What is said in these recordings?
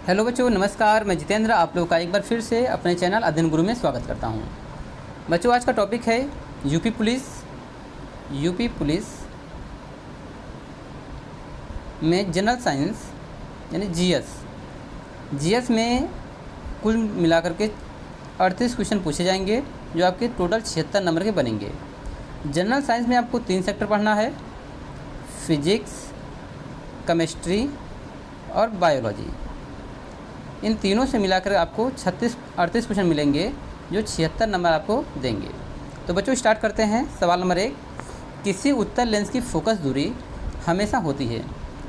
Hello बच्चों, नमस्कार। मैं जितेंद्र आप लोगों का एक बार फिर से अपने चैनल अध्ययन गुरु में स्वागत करता हूं। बच्चों, आज का टॉपिक है यूपी पुलिस में जनरल साइंस यानी जीएस में कुल मिलाकर के 38 क्वेश्चन पूछे जाएंगे जो आपके टोटल 76 नंबर के बनेंगे। जनरल साइंस में आपको 3 सेक्टर पढ़ना है, फिजिक्स, केमिस्ट्री और बायोलॉजी। इन तीनों से मिलाकर आपको 38 क्वेश्चन मिलेंगे जो 76 नंबर आपको देंगे। तो बच्चों स्टार्ट करते हैं। सवाल नंबर 1, किसी उत्तल लेंस की फोकस दूरी हमेशा होती है।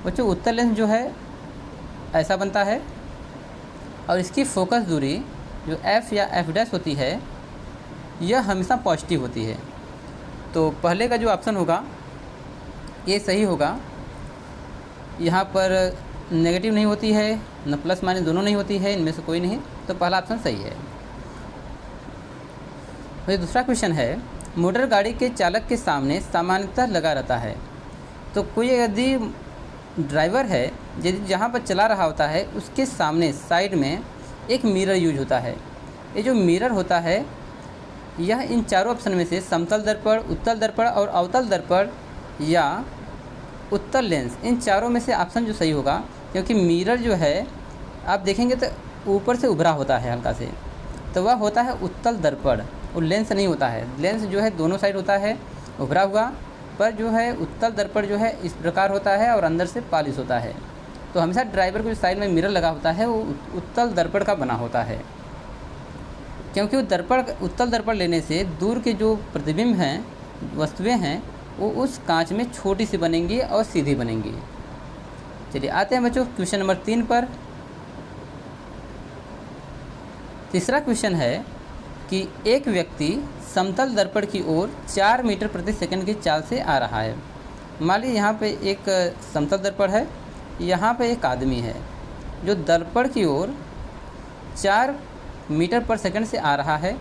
बच्चों उत्तल लेंस जो है ऐसा बनता है और इसकी फोकस दूरी जो f या f' होती है यह हमेशा पॉजिटिव होती है। तो पहले का जो ऑप्शन होगा ये सही होगा। यहाँ पर नेगेटिव नहीं होती है, न प्लस माइनस दोनों नहीं होती है, इनमें से कोई नहीं, तो पहला ऑप्शन सही है। तो दूसरा क्वेश्चन है, मोटर गाड़ी के चालक के सामने सामान्यतः लगा रहता है। तो कोई यदि ड्राइवर है यदि जहाँ पर चला रहा होता है उसके सामने साइड में एक मिरर यूज होता है। ये जो मिरर होता है यह इन चारों ऑप्शन में से समतल दर्पण, उत्तल दर्पण और अवतल दर्पण या उत्तल लेंस, इन चारों में से ऑप्शन जो सही होगा, क्योंकि मिरर जो है आप देखेंगे तो ऊपर से उभरा होता है हल्का से, तो वह होता है उत्तल दर्पण और लेंस नहीं होता है। लेंस जो है दोनों साइड होता है उभरा हुआ, पर जो है उत्तल दर्पण जो है इस प्रकार होता है और अंदर से पॉलिश होता है। तो हमेशा ड्राइवर को जो साइड में मिरर लगा होता है वो उत्तल दर्पण का बना होता है, क्योंकि उत्तल दर्पण लेने से दूर के जो प्रतिबिंब हैं, वस्तुएँ हैं, वो उस कांच में छोटी सी बनेंगी और सीधी बनेंगी। चलिए आते हैं बच्चों क्वेश्चन नंबर 3 पर। तीसरा क्वेश्चन है कि एक व्यक्ति समतल दर्पण की ओर 4 मीटर प्रति सेकंड की चाल से आ रहा है। मान लीजिए यहाँ पे एक समतल दर्पण है, यहाँ पे एक आदमी है जो दर्पण की ओर 4 मीटर पर सेकंड से आ रहा है।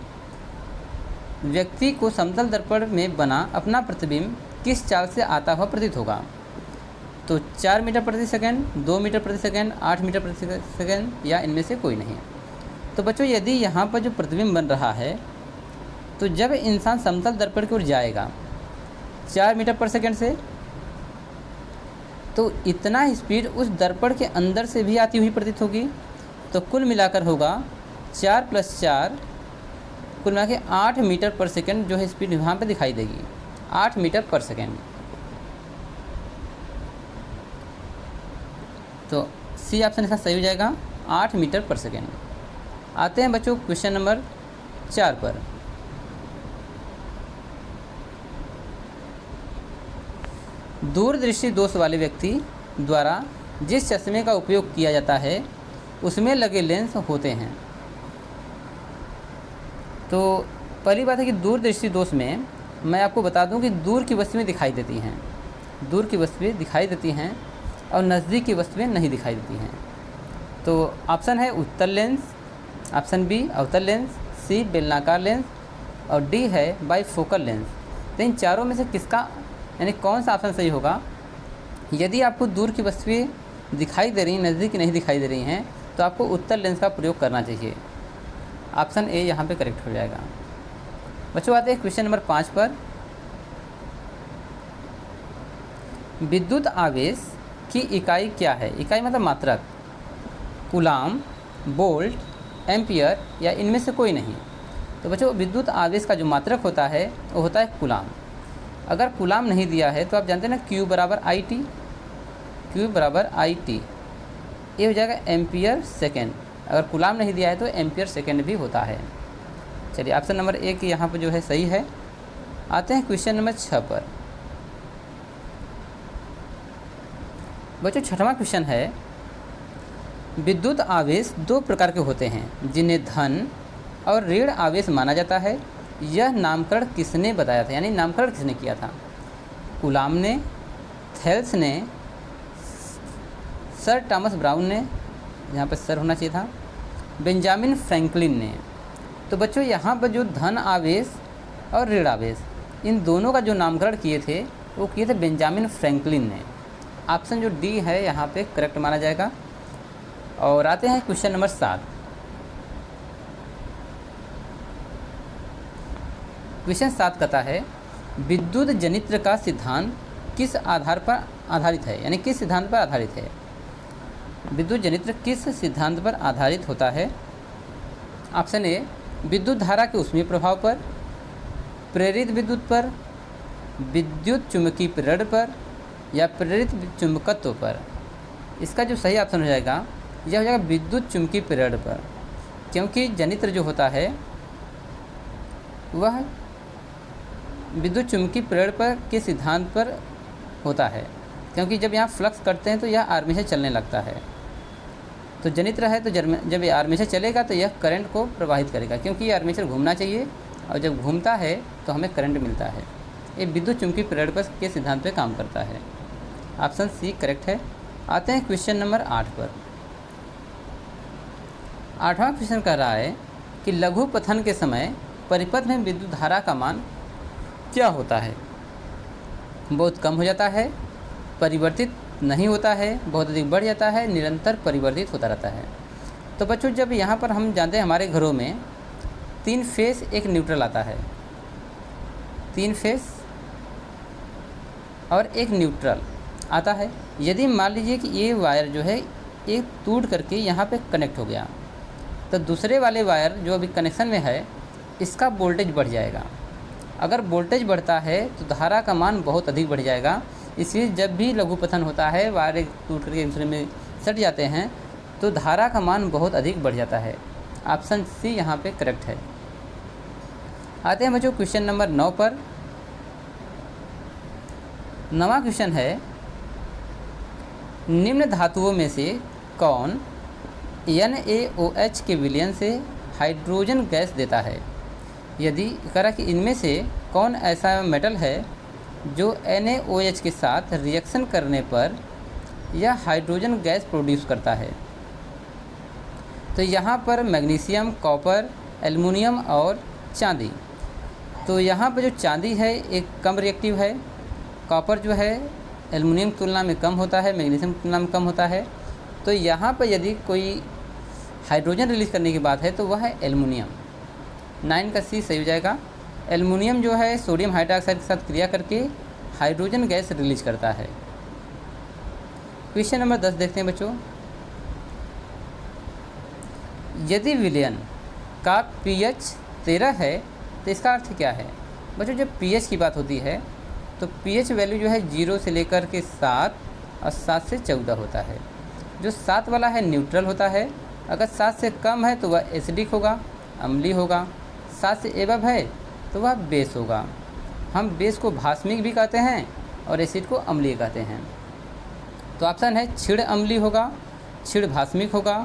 व्यक्ति को समतल दर्पण में बना अपना प्रतिबिंब किस चाल से आता हुआ प्रतीत होगा। तो 4 मीटर प्रति सेकंड, 2 मीटर प्रति सेकंड, 8 मीटर प्रति सेकंड या इनमें से कोई नहीं। तो बच्चों यदि यहाँ पर जो प्रतिबिंब बन रहा है तो जब इंसान समतल दर्पण की ओर जाएगा 4 मीटर पर सेकंड से, तो इतना स्पीड उस दर्पण के अंदर से भी आती हुई प्रतीत होगी। तो कुल मिलाकर होगा 4 + 4, कुल मिला के 8 मीटर पर सेकंड जो है स्पीड यहाँ पे दिखाई देगी, 8 मीटर पर सेकंड। तो सी ऑप्शन इसका सही हो जाएगा, 8 मीटर पर सेकंड। आते हैं बच्चों क्वेश्चन नंबर 4 पर। दूरदृष्टि दोष वाले व्यक्ति द्वारा जिस चश्मे का उपयोग किया जाता है उसमें लगे लेंस होते हैं। तो पहली बात है कि दूरदृष्टि दोष में मैं आपको बता दूं कि दूर की वस्तुएं दिखाई देती हैं, दूर की वस्तुएं दिखाई देती हैं और नज़दीक की वस्तुएं नहीं दिखाई देती हैं। तो ऑप्शन है उत्तल लेंस, ऑप्शन बी अवतल लेंस, सी बेलनाकार लेंस और डी है बाईफोकल लेंस। तो इन चारों में से किसका यानी कौन सा ऑप्शन सही होगा। यदि आपको दूर की वस्तुएं दिखाई दे रही हैं, नज़दीक की नहीं दिखाई दे रही हैं, तो आपको उत्तल लेंस का प्रयोग करना चाहिए। ऑप्शन ए यहाँ पे करेक्ट हो जाएगा। बच्चों आते हैं क्वेश्चन नंबर 5 पर। विद्युत आवेश की इकाई क्या है। इकाई मतलब मात्रक, कूलाम, वोल्ट, एम्पियर या इनमें से कोई नहीं। तो बच्चों विद्युत आवेश का जो मात्रक होता है वो होता है कूलाम। अगर कूलाम नहीं दिया है तो आप जानते हैं ना Q = IT, Q = IT, ये हो जाएगा एम्पियर सेकेंड। अगर कूलाम नहीं दिया है तो एम्पियर सेकेंड भी होता है। चलिए ऑप्शन नंबर 1 यहाँ पर जो है सही है। आते हैं क्वेश्चन नंबर 6 पर। बच्चों 6वां क्वेश्चन है, विद्युत आवेश 2 प्रकार के होते हैं जिन्हें धन और ऋण आवेश माना जाता है। यह नामकरण किसने बताया था, यानी नामकरण किसने किया था। कूलाम ने, थेल्स ने, सर थॉमस ब्राउन ने, यहाँ पर सर होना चाहिए था, बेंजामिन फ्रैंकलिन ने। तो बच्चों यहाँ पर जो धन आवेश और ऋण आवेश इन दोनों का जो नामकरण किए थे वो किए थे बेंजामिन फ्रैंकलिन ने। ऑप्शन जो डी है यहाँ पे करेक्ट माना जाएगा। और आते हैं क्वेश्चन नंबर 7। क्वेश्चन 7 कहता है विद्युत जनित्र का सिद्धांत किस आधार पर आधारित है, यानी किस सिद्धांत पर आधारित है। विद्युत जनित्र किस सिद्धांत पर आधारित होता है। ऑप्शन ए विद्युत धारा के ऊष्मीय प्रभाव पर, प्रेरित विद्युत पर, विद्युत चुंबकीय प्रेरण पर, या प्रेरित चुंबकत्व पर। इसका जो सही ऑप्शन हो जाएगा यह हो जाएगा विद्युत चुंबकीय प्रेरण पर, क्योंकि जनित्र जो होता है वह विद्युत चुंबकीय प्रेरण पर के सिद्धांत पर होता है, क्योंकि जब यहाँ फ्लक्स करते हैं तो यह आर्मेचर चलने लगता है। तो जनित्र है तो जब ये आर्मेचर चलेगा तो यह करंट को प्रवाहित करेगा, क्योंकि ये आर्मेचर घूमना चाहिए और जब घूमता है तो हमें करंट मिलता है। ये विद्युत चुंबकीय प्रेरण पर के सिद्धांत पे काम करता है। ऑप्शन सी करेक्ट है। आते हैं क्वेश्चन नंबर 8 पर। 8वां क्वेश्चन कह रहा है कि लघु पथन के समय परिपथ में विद्युत धारा का मान क्या होता है। बहुत कम हो जाता है, परिवर्तित नहीं होता है, बहुत अधिक बढ़ जाता है, निरंतर परिवर्तित होता रहता है। तो बच्चों जब यहाँ पर हम जानते हैं हमारे घरों में 3 फेस एक न्यूट्रल आता है, 3 फेस और एक न्यूट्रल आता है। यदि मान लीजिए कि ये वायर जो है एक टूट करके यहाँ पे कनेक्ट हो गया, तो दूसरे वाले वायर जो अभी कनेक्शन में है इसका वोल्टेज बढ़ जाएगा। अगर वोल्टेज बढ़ता है तो धारा का मान बहुत अधिक बढ़ जाएगा। इसलिए जब भी लघु पतन होता है, वायर एक टूट करके दूसरे में सट जाते हैं, तो धारा का मान बहुत अधिक बढ़ जाता है। ऑप्शन सी यहाँ पे करेक्ट है। आते हैं बच्चों क्वेश्चन नंबर 9 पर। 9वां क्वेश्चन है निम्न धातुओं में से कौन NaOH के विलयन से हाइड्रोजन गैस देता है। यदि करा कि इनमें से कौन ऐसा मेटल है जो NaOH के साथ रिएक्शन करने पर यह हाइड्रोजन गैस प्रोड्यूस करता है। तो यहाँ पर मैग्नीशियम, कॉपर, एल्युमिनियम और चांदी। तो यहाँ पर जो चांदी है एक कम रिएक्टिव है, कॉपर जो है एल्युमिनियम की तुलना में कम होता है, मैग्नीशियम की तुलना में कम होता है। तो यहाँ पर यदि कोई हाइड्रोजन रिलीज़ करने की बात है तो वह है एल्युमिनियम। 9 का सी सही हो जाएगा। एल्युमिनियम जो है सोडियम हाइड्रोक्साइड के साथ क्रिया करके हाइड्रोजन गैस रिलीज करता है। क्वेश्चन नंबर 10 देखते हैं बच्चों। यदि विलयन का pH 13 है तो इसका अर्थ क्या है। बच्चों जब pH की बात होती है तो pH वैल्यू जो है 0 से लेकर के 7 और 7 से 14 होता है। जो 7 वाला है न्यूट्रल होता है, अगर 7 से कम है तो वह एसिडिक होगा, अम्लीय होगा। 7 से एबव है तो वह बेस होगा। हम बेस को भास्मिक भी कहते हैं और एसिड को अम्लीय कहते हैं। तो ऑप्शन है क्षीण अम्लीय होगा, क्षीण भास्मिक होगा,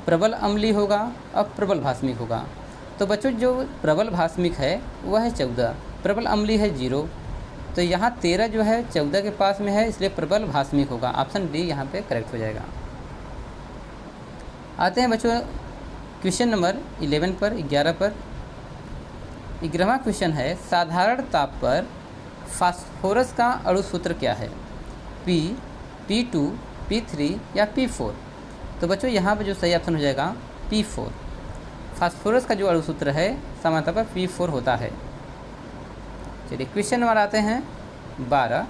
प्रबल अम्लीय होगा और प्रबल भास्मिक होगा। तो बच्चों जो प्रबल भास्मिक है वह है 14, प्रबल अम्लीय है 0। तो यहाँ 13 जो है 14 के पास में है, इसलिए प्रबल भास्मिक होगा। ऑप्शन डी यहाँ पे करेक्ट हो जाएगा। आते हैं बच्चों क्वेश्चन नंबर 11 पर 11 पर। 11वां क्वेश्चन है साधारण ताप पर फास्फोरस का अणु सूत्र क्या है। P, P2, P3 या P4। तो बच्चों यहाँ पर जो सही ऑप्शन हो जाएगा P4। फास्फोरस का जो अणु सूत्र है सामान्यतः पर P4 होता है। चलिए क्वेश्चन नंबर आते हैं 12।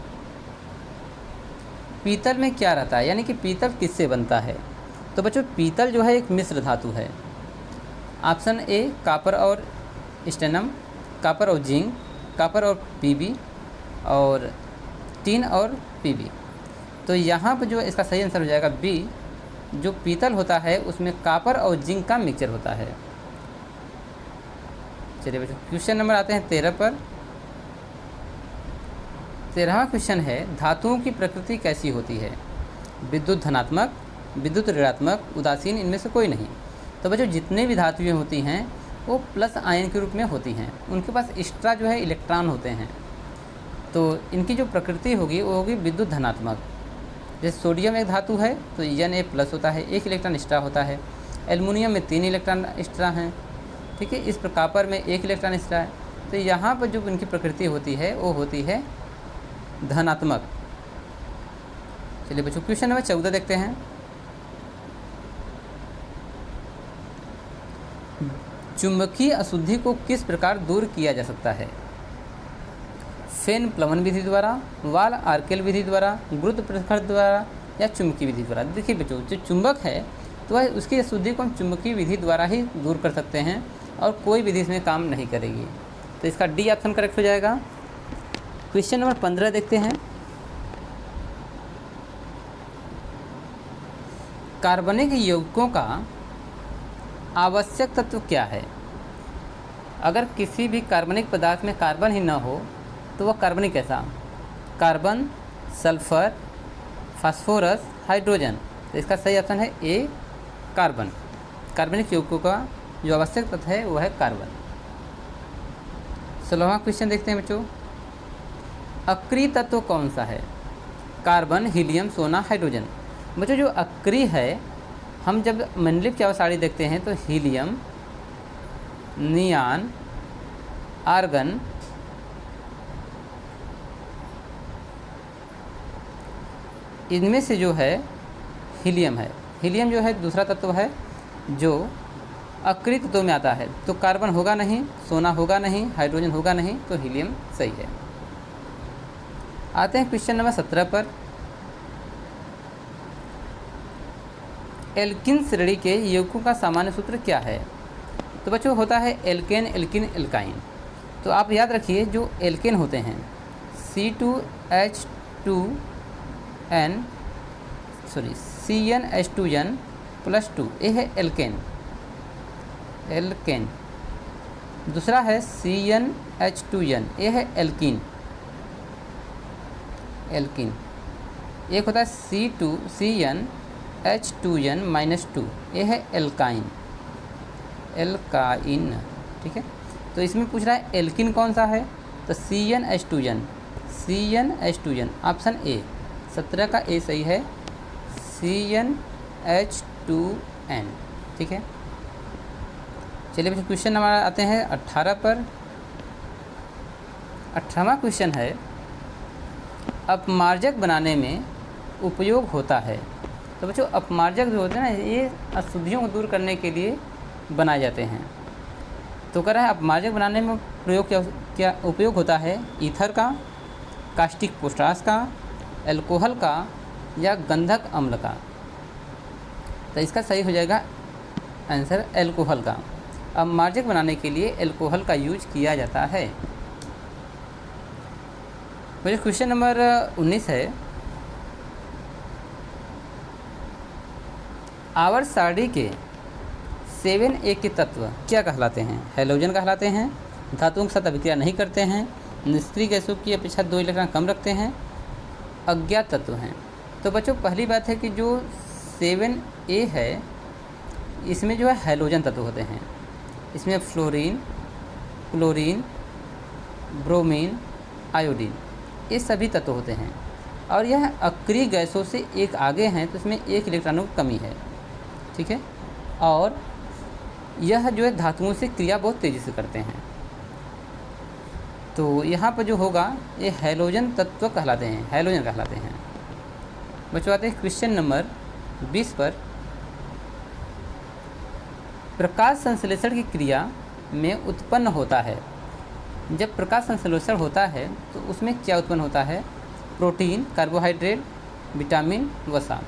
पीतल में क्या रहता है, यानी कि पीतल किससे बनता है। तो बच्चों पीतल जो है एक मिश्र धातु है। ऑप्शन ए कॉपर और स्टेनम, कॉपर और जिंक, कॉपर और पीबी और टीन और पीबी। तो यहाँ पर जो इसका सही आंसर हो जाएगा बी। जो पीतल होता है उसमें कॉपर और जिंक का मिक्सचर होता है। चलिए बच्चों क्वेश्चन नंबर आते हैं 13 पर। 13वां क्वेश्चन है धातुओं की प्रकृति कैसी होती है। विद्युत धनात्मक, विद्युत ऋणात्मक, उदासीन, इनमें से कोई नहीं। तो बच्चों जितने भी धातुएं होती हैं वो प्लस आयन के रूप में होती हैं। उनके पास एक्स्ट्रा जो है इलेक्ट्रॉन होते हैं। तो इनकी जो प्रकृति होगी वो होगी विद्युत धनात्मक। जैसे सोडियम एक धातु है तो Na+ होता है, 1 इलेक्ट्रॉन एक्स्ट्रा होता है। एल्युमिनियम में 3 इलेक्ट्रॉन एक्स्ट्रा हैं, ठीक है। इस प्रकार कॉपर में 1 इलेक्ट्रॉन एक्स्ट्रा है। तो यहाँ पर जो इनकी प्रकृति होती है वो होती है धनात्मक। चलिए बच्चों क्वेश्चन नंबर 14 देखते हैं। चुंबकीय अशुद्धि को किस प्रकार दूर किया जा सकता है? फेन प्लवन विधि द्वारा, वाल आर्केल विधि द्वारा, गुरुत्व प्रखर द्वारा या चुंबकीय विधि द्वारा। देखिए बच्चों, जो चुंबक है तो वह उसकी अशुद्धि को हम चुंबकीय विधि द्वारा ही दूर कर सकते हैं और कोई विधि इसमें काम नहीं करेगी। तो इसका डी ऑप्शन करेक्ट हो जाएगा। क्वेश्चन नंबर 15 देखते हैं। कार्बनिक यौगिकों का आवश्यक तत्व क्या है? अगर किसी भी कार्बनिक पदार्थ में कार्बन ही न हो तो वह कार्बनिक कैसा? Carbon, sulphur, phosphorus, hydrogen. तो इसका सही ऑप्शन है ए, कार्बन। कार्बनिक यौगिकों का जो आवश्यक तत्व है वह है कार्बन। 16वां क्वेश्चन देखते हैं बच्चों। अक्रिय तत्व कौन सा है? कार्बन, हीलियम, सोना, हाइड्रोजन। बच्चों जो अक्रिय है, हम जब मंडलिक चावल साड़ी देखते हैं तो हीलियम, नियान, आर्गन, इनमें से जो है हीलियम है। हीलियम जो है दूसरा तत्व है जो अक्रिय तत्वों में आता है। तो कार्बन होगा नहीं, सोना होगा नहीं, हाइड्रोजन होगा नहीं, तो हीलियम सही है। आते हैं क्वेश्चन नंबर 17 पर। एल्किन श्रेणी के यौगिकों का सामान्य सूत्र क्या है? तो बच्चों होता है एल्केन, एल्किन, एल्काइन। तो आप याद रखिए जो एल्केन होते हैं CnH2n+2, ये है एल्केन। एल्केन। दूसरा है CnH2n, ये है एल्कीन। एल्कीन। एक होता है CnH2n-2, ये है एल्काइन। एल्काइन, ठीक है। तो इसमें पूछ रहा है एल्कीन कौन सा है? तो CnH2n। ऑप्शन ए, 17 का ए सही है, CnH2n, ठीक है। चलिए बच्चों क्वेश्चन नंबर आते हैं 18 पर। 18वां क्वेश्चन है अपमार्जक बनाने में उपयोग होता है। तो बच्चों अपमार्जक जो होते हैं ना, ये अशुद्धियों को दूर करने के लिए बनाए जाते हैं। तो कह रहा है अपमार्जक बनाने में प्रयोग क्या उपयोग होता है? ईथर का, कास्टिक पोटाश का, एल्कोहल का या गंधक अम्ल का। तो इसका सही हो जाएगा आंसर एल्कोहल का। अपमार्जक बनाने के लिए एल्कोहल का यूज किया जाता है। क्वेश्चन नंबर 19 है। आवर्त सारणी के 7A के तत्व क्या कहलाते हैं? हैलोजन कहलाते हैं, धातुओं के साथ अभिक्रिया नहीं करते हैं, निष्क्रिय गैसों की अपेक्षा 2 इलेक्ट्रॉन कम रखते हैं, अज्ञात तत्व हैं। तो बच्चों पहली बात है कि जो 7A है इसमें जो है हैलोजन तत्व होते हैं। इसमें फ्लोरीन, क्लोरीन, ब्रोमीन, आयोडीन, ये सभी तत्व होते हैं। और यह अक्रिय गैसों से एक आगे हैं, तो इसमें 1 इलेक्ट्रॉनों की कमी है, ठीक है। और यह जो है धातुओं से क्रिया बहुत तेज़ी से करते हैं। तो यहाँ पर जो होगा ये हैलोजन तत्व कहलाते हैं, हैलोजन कहलाते हैं। बच्चों आते हैं क्वेश्चन नंबर 20 पर। प्रकाश संश्लेषण की क्रिया में उत्पन्न होता है। जब प्रकाश संश्लेषण होता है तो उसमें क्या उत्पन्न होता है? प्रोटीन, कार्बोहाइड्रेट, विटामिन, वसा।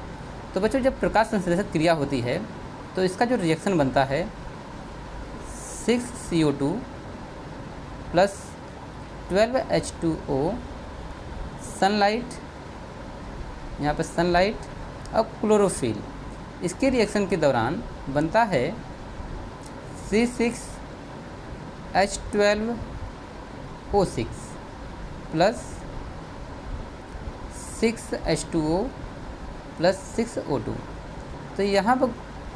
तो बच्चों जब प्रकाश संश्लेषण क्रिया होती है तो इसका जो रिएक्शन बनता है 6CO2 + 12H2O, सनलाइट, यहाँ पर सनलाइट और क्लोरोफिल, इसके रिएक्शन के दौरान बनता है C6H12O6 + 6H2O + 6O2। तो यहाँ पर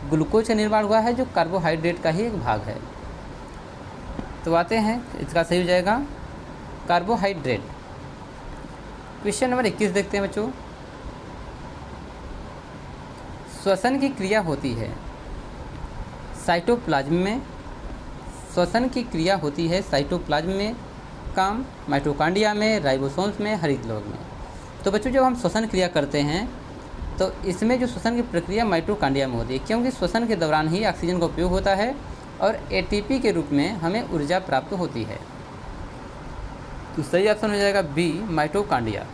ग्लूकोज का निर्माण हुआ है जो कार्बोहाइड्रेट का ही एक भाग है। तो आते हैं, इसका सही हो जाएगा कार्बोहाइड्रेट। क्वेश्चन नंबर 21 देखते हैं बच्चों। श्वसन की क्रिया होती है साइटोप्लाज्म में, श्वसन की क्रिया होती है साइटोप्लाज्म में, काम माइटोकॉन्ड्रिया में, राइबोसोम्स में, हरित लौह में। तो बच्चों जब हम श्वसन क्रिया करते हैं तो इसमें जो श्वसन की प्रक्रिया माइटोकॉन्ड्रिया में होती है, क्योंकि श्वसन के दौरान ही ऑक्सीजन का उपयोग होता है और एटीपी के रूप में हमें ऊर्जा प्राप्त होती है। तो सही ऑप्शन हो जाएगा बी, माइटोकॉन्ड्रिया।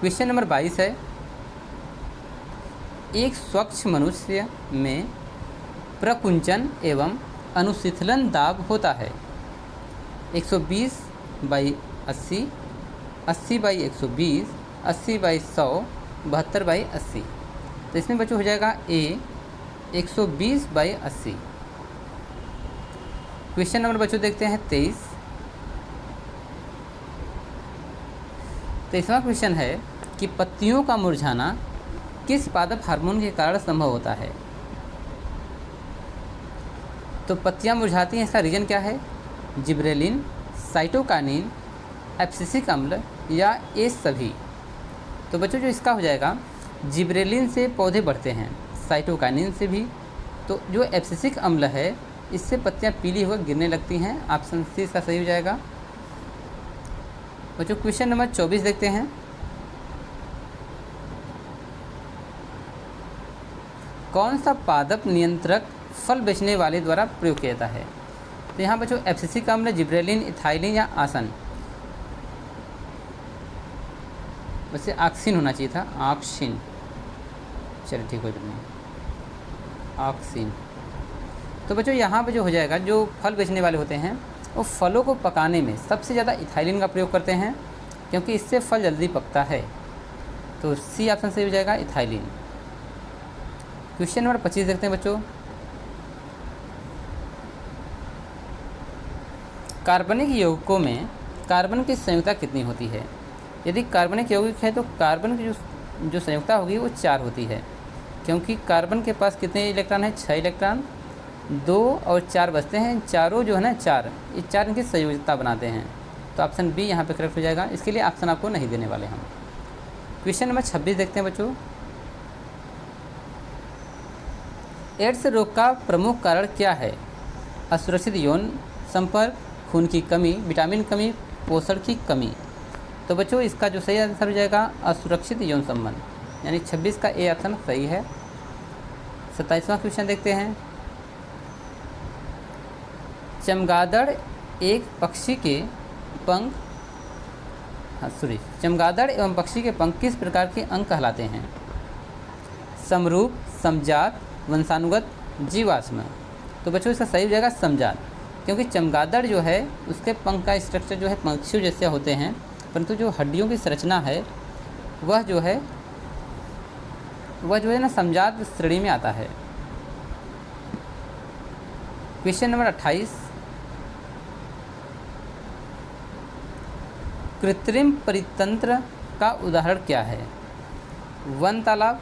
क्वेश्चन नंबर 22 है, एक स्वच्छ मनुष्य में प्रकुंचन एवं अनुशीतलन दाब होता है 120/80, 80/120, 80/100, 72/80। तो इसमें बच्चों हो जाएगा ए, 120/80। क्वेश्चन नंबर बच्चों देखते हैं 23। 23वां क्वेश्चन है कि पत्तियों का मुरझाना किस पादप हार्मोन के कारण संभव होता है। तो पत्तियां मुरझाती हैं, इसका रीजन क्या है? जिब्रेलिन, साइटोकाइनिन, एब्सिसिक अम्ल या ये सभी। तो बच्चों जो इसका हो जाएगा, जिब्रेलिन से पौधे बढ़ते हैं, साइटोकाइनिन से भी। तो जो एब्सिसिक अम्ल है इससे पत्तियां पीली होकर गिरने लगती हैं। ऑप्शन सी इसका सही हो जाएगा। बच्चों क्वेश्चन नंबर 24 देखते हैं। कौन सा पादप नियंत्रक फल बेचने वाले द्वारा प्रयोग किया जाता है? तो यहाँ बच्चों एब्सिसिक अम्ल, जिब्रेलिन, इथाइलिन या आसन। वैसे ऑक्सिन होना चाहिए था, ऑक्सिन। चलिए ठीक हो जाए, ऑक्सिन। तो बच्चों यहाँ पे जो हो जाएगा, जो फल बेचने वाले होते हैं वो फलों को पकाने में सबसे ज़्यादा इथाइलिन का प्रयोग करते हैं, क्योंकि इससे फल जल्दी पकता है। तो सी ऑप्शन से हो जाएगा इथाइलिन। क्वेश्चन नंबर 25 देखते हैं बच्चों। कार्बनिक यौगिकों में कार्बन की संयुक्ता कितनी होती है? यदि कार्बनिक यौगिक है तो कार्बन की जो संयुक्ता होगी वो 4 होती है, क्योंकि कार्बन के पास कितने इलेक्ट्रॉन हैं? 6 इलेक्ट्रॉन। 2 और 4 बचते हैं, चारों जो है ना 4, ये 4 इनकी संयोजकता बनाते हैं। तो ऑप्शन बी यहाँ पे करेक्ट हो जाएगा। इसके लिए ऑप्शन आपको नहीं देने वाले हम। क्वेश्चन नंबर 26 देखते हैं बच्चों। एड्स रोग का प्रमुख कारण क्या है? असुरक्षित यौन संपर्क, खून की कमी, विटामिन कमी, पोषण की कमी। तो बच्चों इसका जो सही आंसर हो जाएगा असुरक्षित यौन संबंध, यानी 26 का ए ऑप्शन सही है। 27वां क्वेश्चन देखते हैं। चमगादड़ एक पक्षी के पंख चमगादड़ एवं पक्षी के पंख किस प्रकार के अंग कहलाते हैं? समरूप, समजात, वंशानुगत, जीवाश्म। तो बच्चों इसका सही हो जाएगा समजात, क्योंकि चमगादड़ जो है उसके पंख का स्ट्रक्चर जो है पक्षियों जैसे होते हैं, परंतु जो हड्डियों की संरचना है वह जो है ना समजात श्रेणी में आता है। Question number 28। कृत्रिम परितंत्र का उदाहरण क्या है? वन तालाब,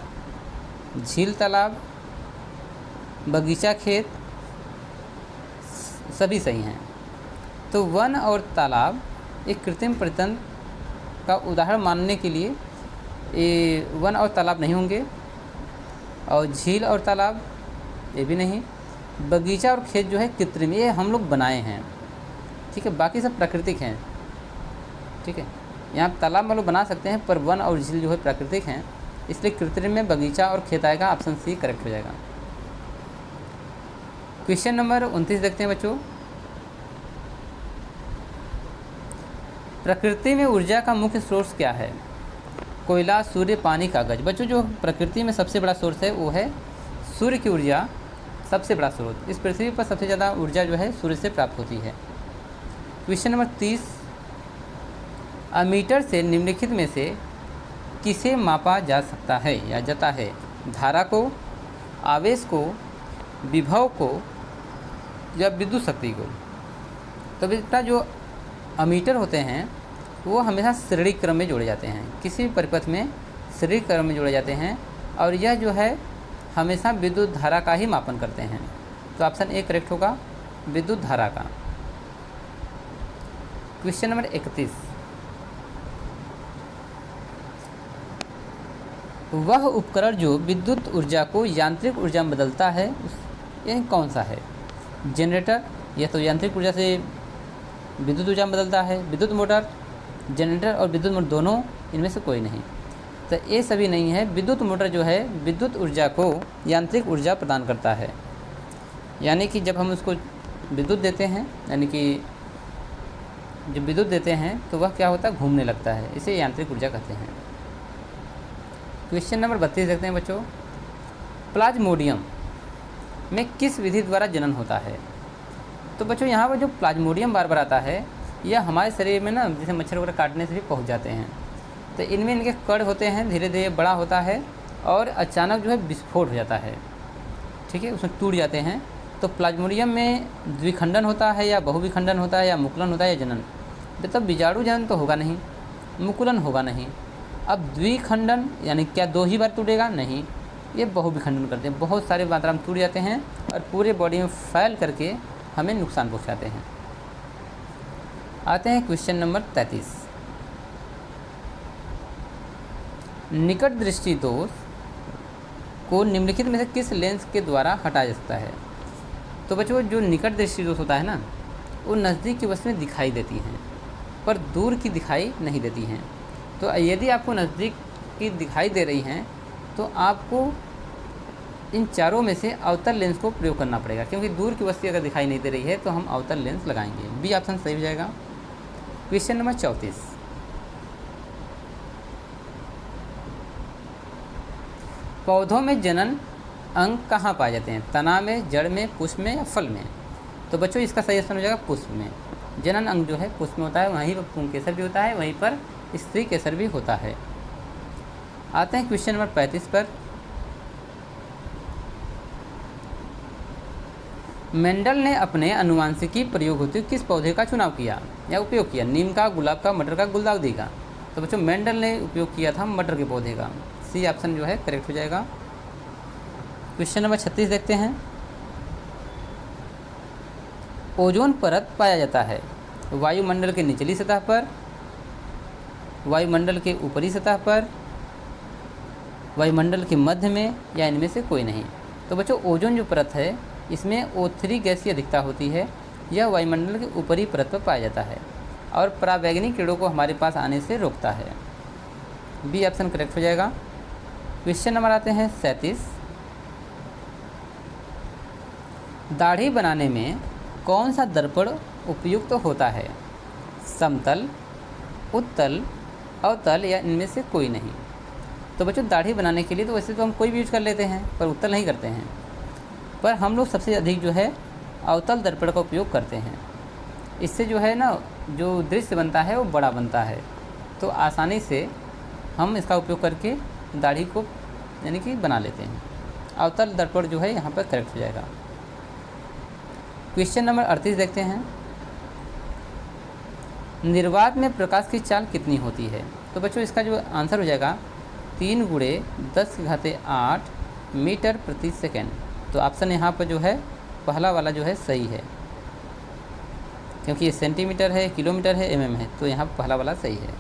झील तालाब, बगीचा खेत, सभी सही हैं। तो वन और तालाब एक कृत्रिम परितंत्र का उदाहरण मानने के लिए वन और तालाब नहीं होंगे, और झील और तालाब ये भी नहीं। बगीचा और खेत जो है कृत्रिम, ये हम लोग बनाए हैं, ठीक है। बाकी सब प्राकृतिक हैं, ठीक है। यहाँ तालाब हम लोग बना सकते हैं, पर वन और झील जो है प्राकृतिक हैं, इसलिए कृत्रिम में बगीचा और खेत आएगा। ऑप्शन सी करेक्ट हो जाएगा। क्वेश्चन नंबर 29 देखते हैं बच्चों। प्रकृति में ऊर्जा का मुख्य सोर्स क्या है? कोयला, सूर्य, पानी, कागज। बच्चों जो प्रकृति में सबसे बड़ा सोर्स है वो है सूर्य की ऊर्जा, सबसे बड़ा स्रोत। इस पृथ्वी पर सबसे ज़्यादा ऊर्जा जो है सूर्य से प्राप्त होती है। Question number 30। अमीटर से निम्नलिखित में से किसे मापा जा सकता है या जाता है? धारा को, आवेश को, विभव को या विद्युत शक्ति को। तो बेटा जो अमीटर होते हैं वो हमेशा श्रेणी क्रम में जोड़े जाते हैं, किसी भी परिपथ में श्रेणी क्रम में जोड़े जाते हैं, और यह जो है हमेशा विद्युत धारा का ही मापन करते हैं। तो ऑप्शन ए करेक्ट होगा, विद्युत धारा का। Question number 31। वह उपकरण जो विद्युत ऊर्जा को यांत्रिक ऊर्जा में बदलता है यह कौन सा है? जनरेटर, यह तो यांत्रिक ऊर्जा से विद्युत ऊर्जा में बदलता है। विद्युत मोटर, जनरेटर और विद्युत मोटर दोनों, इनमें से कोई नहीं। तो ये सभी नहीं है। विद्युत मोटर जो है विद्युत ऊर्जा को यांत्रिक ऊर्जा प्रदान करता है। यानी कि जब हम उसको विद्युत देते हैं, यानी कि जब विद्युत देते हैं तो वह क्या होता है, घूमने लगता है। इसे यांत्रिक ऊर्जा कहते हैं। क्वेश्चन नंबर 32 देखते हैं बच्चों। प्लाज्मोडियम में किस विधि द्वारा जनन होता है? तो बच्चों यहाँ पर जो प्लाज्मोडियम बार बार आता है, यह हमारे शरीर में ना जैसे मच्छर वगैरह काटने से भी पहुँच जाते हैं। तो इनमें इनके कण होते हैं, धीरे धीरे बड़ा होता है और अचानक जो है विस्फोट हो जाता है, ठीक है, उसमें टूट जाते हैं। तो प्लाज्मोडियम में द्विखंडन होता है या बहुविखंडन होता है या मुकुलन होता है या जनन? मतलब बीजाणु जनन तो होगा नहीं, मुकुलन होगा नहीं। अब द्विखंडन यानी क्या 2 ही बार टूटेगा? नहीं, ये बहुविखंडन करते हैं, बहुत सारे मात्रा में टूट जाते हैं और पूरे बॉडी में फैल करके हमें नुकसान पहुंचाते हैं। आते हैं क्वेश्चन नंबर 33। निकट दृष्टि दोष को निम्नलिखित में से किस लेंस के द्वारा हटाया जा सकता है? तो बच्चों जो निकट दृष्टि दोष होता है ना, वो नज़दीक की वस्तुएं दिखाई देती हैं पर दूर की दिखाई नहीं देती हैं। तो यदि आपको नज़दीक की दिखाई दे रही हैं तो आपको इन चारों में से अवतल लेंस को प्रयोग करना पड़ेगा, क्योंकि दूर की वस्तु अगर दिखाई नहीं दे रही है तो हम अवतल लेंस लगाएंगे। बी ऑप्शन सही हो जाएगा। Question number 34। पौधों में जनन अंग कहाँ पाए जाते हैं? तना में, जड़ में, पुष्प में या फल में? तो बच्चों इसका सही आंसर हो जाएगा पुष्प में। जनन अंग जो है पुष्प में होता है, वहीं पर पुंकेसर भी होता है, वहीं पर स्त्री केसर भी होता है। आते हैं क्वेश्चन नंबर 35 पर। मेंडल ने अपने अनुवांशिकी प्रयोग होते किस पौधे का चुनाव किया या उपयोग किया? नीम का, गुलाब का, मटर का, गुलदाउदी का? तो बच्चों मेंडल ने उपयोग किया था मटर के पौधे का। सी ऑप्शन जो है करेक्ट हो जाएगा। क्वेश्चन नंबर 36 देखते हैं। ओजोन परत पाया जाता है वायुमंडल के निचली सतह पर, वायुमंडल के ऊपरी सतह पर, वायुमंडल के मध्य में या इनमें से कोई नहीं? तो बच्चों ओजोन जो परत है इसमें O3 गैस की अधिकता होती है। यह वायुमंडल के ऊपरी परत पर पाया जाता है और पराबैंगनी किरणों को हमारे पास आने से रोकता है। बी ऑप्शन करेक्ट हो जाएगा। क्वेश्चन नंबर आते हैं 37। दाढ़ी बनाने में कौन सा दर्पण उपयुक्त होता है? समतल, उत्तल, अवतल या इनमें से कोई नहीं? तो बच्चों दाढ़ी बनाने के लिए तो वैसे तो हम कोई भी यूज कर लेते हैं पर उत्तल नहीं करते हैं, पर हम लोग सबसे अधिक जो है अवतल दर्पण का उपयोग करते हैं। इससे जो है ना जो दृश्य बनता है वो बड़ा बनता है, तो आसानी से हम इसका उपयोग करके दाढ़ी को यानी कि बना लेते हैं। अवतल दर्पण जो है यहाँ पर करेक्ट हो जाएगा। क्वेश्चन नंबर 38 देखते हैं। निर्वात में प्रकाश की चाल कितनी होती है? तो बच्चों इसका जो आंसर हो जाएगा 3 × 10⁸ मीटर प्रति सेकेंड। तो ऑप्शन यहाँ पर जो है पहला वाला जो है सही है, क्योंकि ये सेंटीमीटर है, किलोमीटर है, mm है, तो यहाँ पहला वाला सही है।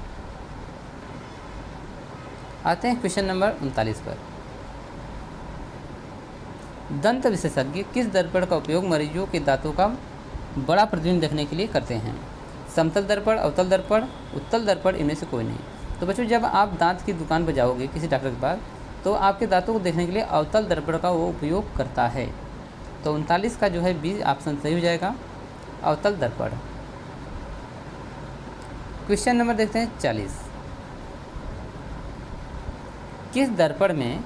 आते हैं क्वेश्चन नंबर 39 पर। दंत विशेषज्ञ किस दर्पण का उपयोग मरीजों के दांतों का बड़ा प्रतिबिंब देखने के लिए करते हैं? समतल दर्पण, अवतल दर्पण, उत्तल दर्पण, इनमें से कोई नहीं? तो बच्चों जब आप दांत की दुकान पर जाओगे किसी डॉक्टर के पास, तो आपके दांतों को देखने के लिए अवतल दर्पण का वो उपयोग करता है। तो 39 का जो है बी ऑप्शन सही हो जाएगा, अवतल दर्पण। क्वेश्चन नंबर देखते हैं 40। किस दर्पण में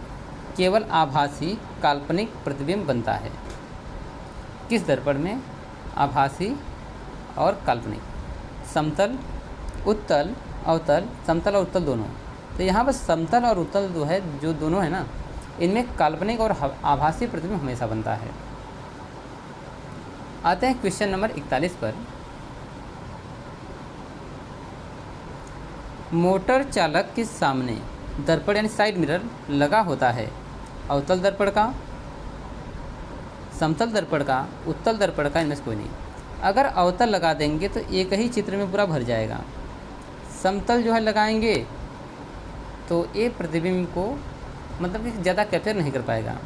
केवल आभासी काल्पनिक प्रतिबिंब बनता है? किस दर्पण में आभासी और काल्पनिक? समतल, उत्तल, अवतल, समतल और उत्तल दोनों? तो यहाँ पर समतल और उत्तल जो है जो दोनों है ना, इनमें काल्पनिक और आभासी प्रतिबिंब हमेशा बनता है। आते हैं क्वेश्चन नंबर 41 पर। मोटर चालक के सामने दर्पण यानी साइड मिरर लगा होता है अवतल दर्पण का, समतल दर्पण का, उत्तल दर्पण का, इनमें से कोई नहीं? अगर अवतल लगा देंगे तो एक ही चित्र में पूरा भर जाएगा। समतल जो है लगाएंगे तो ये प्रतिबिंब को मतलब कि ज़्यादा कैप्चर नहीं कर पाएगा।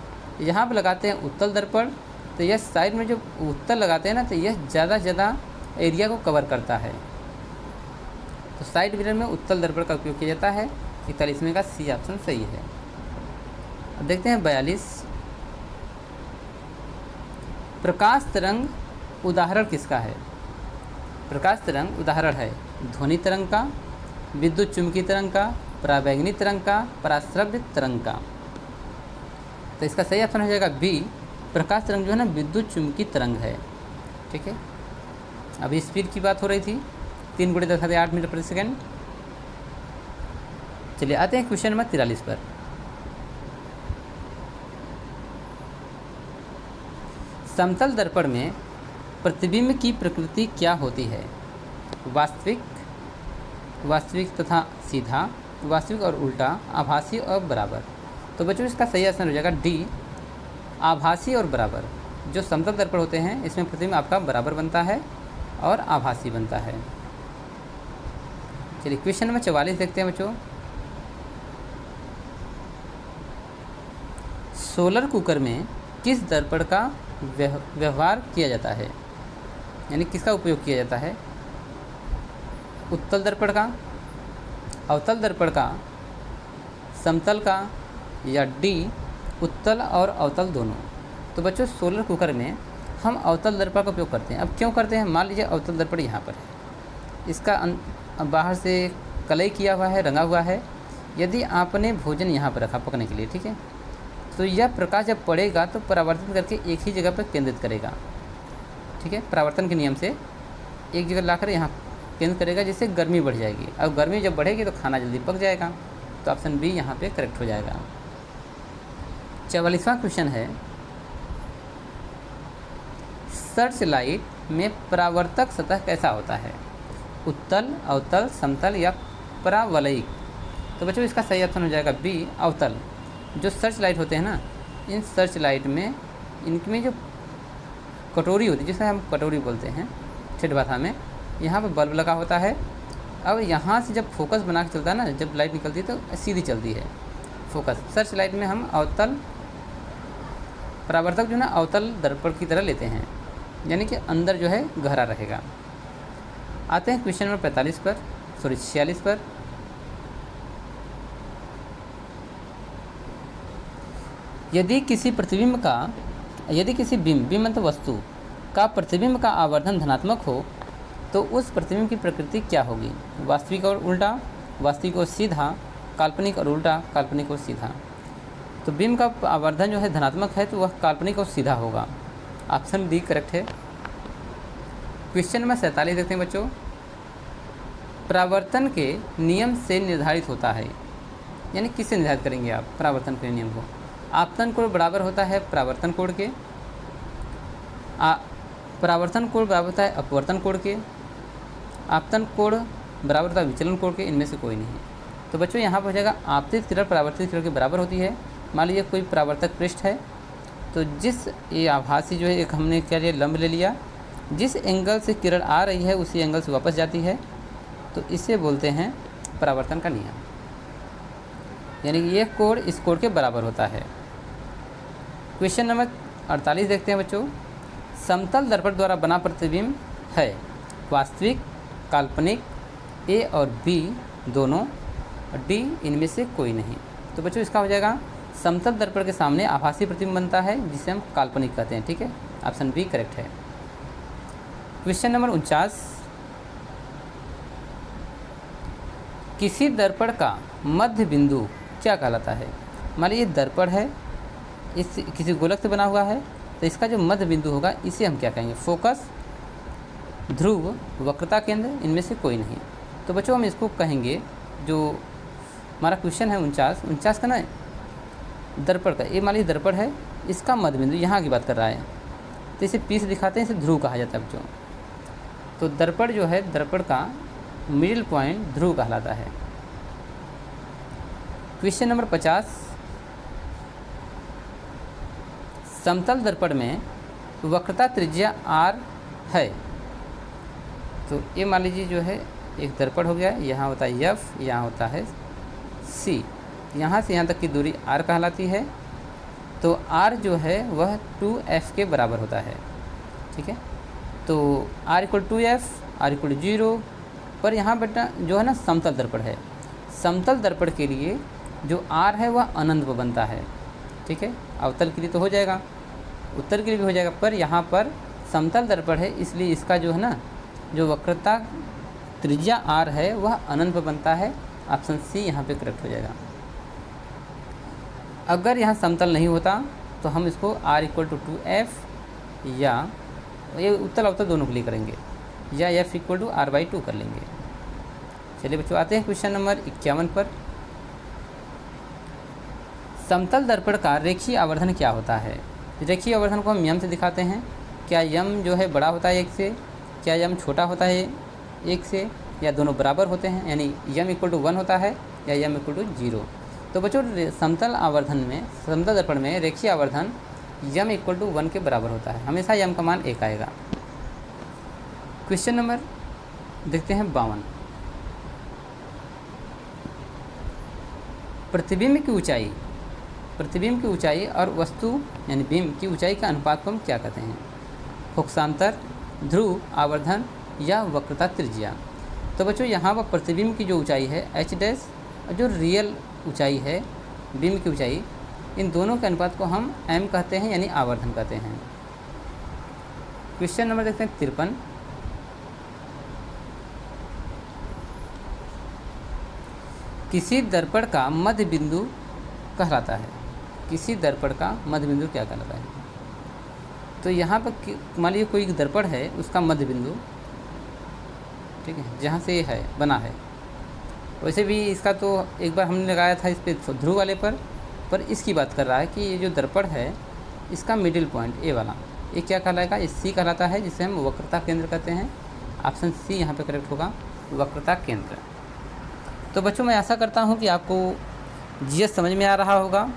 यहाँ पर लगाते हैं उत्तल दर्पण, तो यह साइड में जो उत्तल लगाते हैं ना, तो यह ज़्यादा से ज़्यादा एरिया को कवर करता है। तो साइड मिरर में उत्तल दर्पण का उपयोग किया जाता है। 41 का सी ऑप्शन सही है। अब देखते हैं 42। प्रकाश तरंग उदाहरण किसका है? प्रकाश तरंग उदाहरण है ध्वनि तरंग का, विद्युत चुंबकीय तरंग का, पराबैंगनी तरंग का, पराश्रव्य तरंग का। तो इसका सही ऑप्शन हो जाएगा बी, प्रकाश तरंग जो है ना विद्युत चुंबकीय तरंग है। ठीक है, अभी स्पीड की बात हो रही थी, 3 × 10⁸ मीटर प्रति सेकेंड। चलिए आते हैं क्वेश्चन नंबर 43 पर। समतल दर्पण में प्रतिबिंब की प्रकृति क्या होती है? वास्तविक, वास्तविक तथा सीधा, वास्तविक और उल्टा, आभासी और बराबर। तो बच्चों इसका सही आंसर हो जाएगा डी, आभासी और बराबर। जो समतल दर्पण होते हैं इसमें प्रतिबिंब आपका बराबर बनता है और आभासी बनता है। चलिए क्वेश्चन नंबर 44 देखते हैं बच्चों। सोलर कुकर में किस दर्पण का व्यवहार किया जाता है? यानी किसका उपयोग किया जाता है? उत्तल दर्पण का, अवतल दर्पण का, समतल का, या डी उत्तल और अवतल दोनों। तो बच्चों सोलर कुकर में हम अवतल दर्पण का उपयोग करते हैं। अब क्यों करते हैं? मान लीजिए अवतल दर्पण यहाँ पर है, इसका बाहर से कलई किया हुआ है, रंगा हुआ है। यदि आपने भोजन यहाँ पर रखा पकने के लिए, ठीक है, तो यह प्रकाश जब पड़ेगा तो परावर्तन करके एक ही जगह पर केंद्रित करेगा। ठीक है, परावर्तन के नियम से एक जगह लाकर यहाँ केंद्रित करेगा, जिससे गर्मी बढ़ जाएगी। अब गर्मी जब बढ़ेगी तो खाना जल्दी पक जाएगा। तो ऑप्शन बी यहाँ पे करेक्ट हो जाएगा। 44वां क्वेश्चन है, सर्च लाइट में परावर्तक सतह कैसा होता है? उत्तल, अवतल, समतल या परावलयिक? तो बच्चों इसका सही ऑप्शन हो जाएगा बी, अवतल। जो सर्च लाइट होते हैं ना, इन सर्च लाइट में इनमें जो कटोरी होती है, जिसे हम कटोरी बोलते हैं ठेठ भाषा में, यहाँ पर बल्ब लगा होता है। अब यहाँ से जब फोकस बना के चलता है ना, जब लाइट निकलती है तो सीधी चलती है फोकस। सर्च लाइट में हम अवतल परावर्तक जो है ना अवतल दर्पण की तरह लेते हैं, यानी कि अंदर जो है गहरा रहेगा। आते हैं क्वेश्चन नंबर 46 पर। यदि किसी बिंब मतलब वस्तु का प्रतिबिंब का आवर्धन धनात्मक हो तो उस प्रतिबिंब की प्रकृति क्या होगी? वास्तविक और उल्टा, वास्तविक और सीधा, काल्पनिक और उल्टा, काल्पनिक और सीधा। तो बिंब का आवर्धन जो है धनात्मक है तो वह काल्पनिक और सीधा होगा। ऑप्शन डी करेक्ट है। क्वेश्चन नंबर 47 देखते हैं बच्चों। परावर्तन के नियम से निर्धारित होता है, यानी किससे निर्धारित करेंगे आप परावर्तन के नियम को? आपतन कोण बराबर होता है परावर्तन कोण के, परावर्तन कोण बराबर होता है अपवर्तन कोण के, आपतन कोण बराबर होता है विचलन कोण के, इनमें से कोई नहीं। तो बच्चों यहाँ पर हो जाएगा आपतित किरण परावर्तित किरण के बराबर होती है। मान लीजिए कोई परावर्तक पृष्ठ है, तो जिस ये आभासी जो है एक हमने क्या लिया, लंब ले लिया, जिस एंगल से किरण आ रही है उसी एंगल से वापस जाती है, तो इसे बोलते हैं परावर्तन का नियम, यानी कि ये कोण इस कोण के बराबर होता है। क्वेश्चन नंबर 48 देखते हैं बच्चों। समतल दर्पण द्वारा बना प्रतिबिंब है वास्तविक, काल्पनिक, ए और बी दोनों, डी इनमें से कोई नहीं। तो बच्चों इसका हो जाएगा समतल दर्पण के सामने आभासी प्रतिबिंब बनता है जिसे हम काल्पनिक कहते हैं। ठीक है, ऑप्शन बी करेक्ट है। Question number 49। किसी दर्पण का मध्य बिंदु क्या कहलाता है? मान लीजिए दर्पण है, इस किसी गोलक से बना हुआ है, तो इसका जो मध्य बिंदु होगा इसे हम क्या कहेंगे? फोकस, ध्रुव, वक्रता केंद्र, इनमें से कोई नहीं। तो बच्चों हम इसको कहेंगे, जो हमारा क्वेश्चन है 49 का ना, दर्पण का, ये मान लीजिए दर्पण है, इसका मध्य बिंदु यहाँ की बात कर रहा है, तो इसे पी से दिखाते हैं, इसे ध्रुव कहा जाता है बच्चों। तो दर्पण जो है, दर्पण का मिडिल पॉइंट ध्रुव कहलाता है। Question number 50। समतल दर्पण में वक्रता त्रिज्या r है, तो ये मान लीजिए जो है एक दर्पण हो गया, यहाँ होता है f, यहाँ होता है c, यहाँ से यहाँ तक की दूरी r कहलाती है। तो r जो है वह 2f के बराबर होता है। ठीक है, तो r = 2f, r = 0। पर यहाँ बेटा जो है ना समतल दर्पण है, समतल दर्पण के लिए जो r है वह अनंत पर बनता है। ठीक है, अवतल के लिए तो हो जाएगा, उत्तर के लिए भी हो जाएगा, पर यहाँ पर समतल दर्पण है इसलिए इसका जो है ना, जो वक्रता त्रिज्या r है वह अनंत पर बनता है। ऑप्शन सी यहाँ पे करेक्ट हो जाएगा। अगर यहाँ समतल नहीं होता तो हम इसको r = 2f या ये उत्तल अवतल दोनों के लिए करेंगे, या f = r/2 कर लेंगे। चलिए बच्चों, आते हैं क्वेश्चन नंबर 51 पर। समतल दर्पण का रेखीय आवर्धन क्या होता है? रेखीय आवर्धन को हम यम से दिखाते हैं। क्या यम जो है बड़ा होता है 1 से, क्या यम छोटा होता है 1 से, या दोनों बराबर होते हैं, यानी यम = 1 होता है या यम = 0। तो बच्चों समतल आवर्धन में, समतल दर्पण में रेखीय आवर्धन यम = 1 के बराबर होता है, हमेशा यम का मान 1 आएगा। क्वेश्चन नंबर देखते हैं 52। प्रतिबिंब की ऊंचाई और वस्तु यानी बिंब की ऊंचाई का अनुपात को हम क्या कहते हैं? फोकसांतर, ध्रुव, आवर्धन या वक्रता त्रिज्या। तो बच्चों यहाँ पर प्रतिबिंब की जो ऊंचाई है h' और जो रियल ऊंचाई है बिंब की ऊंचाई, इन दोनों के अनुपात को हम m कहते हैं, यानी आवर्धन कहते हैं। क्वेश्चन नंबर देखते हैं 53। किसी दर्पण का मध्य बिंदु कहलाता है। किसी दर्पण का मध्य बिंदु क्या कहलाता है? तो यहाँ पर मान लीजिए कोई दर्पण है, उसका मध्य बिंदु, ठीक है, जहाँ से ये है बना है। वैसे भी इसका तो एक बार हमने लगाया था इस पे ध्रुव वाले पर इसकी बात कर रहा है कि ये जो दर्पण है इसका मिडिल पॉइंट ए वाला, ये क्या कहलाएगा? ये सी कहलाता है, जिसे हम वक्रता केंद्र कहते हैं। ऑप्शन सी यहाँ पे करेक्ट होगा, वक्रता केंद्र। तो बच्चों मैं आशा करता हूँ कि आपको जीएस समझ में आ रहा होगा।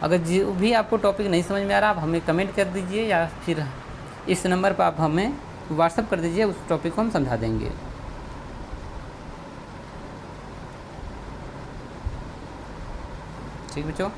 अगर जो भी आपको टॉपिक नहीं समझ में आ रहा, आप हमें कमेंट कर दीजिए या फिर इस नंबर पर आप हमें व्हाट्सअप कर दीजिए, उस टॉपिक को हम समझा देंगे। ठीक बच्चों।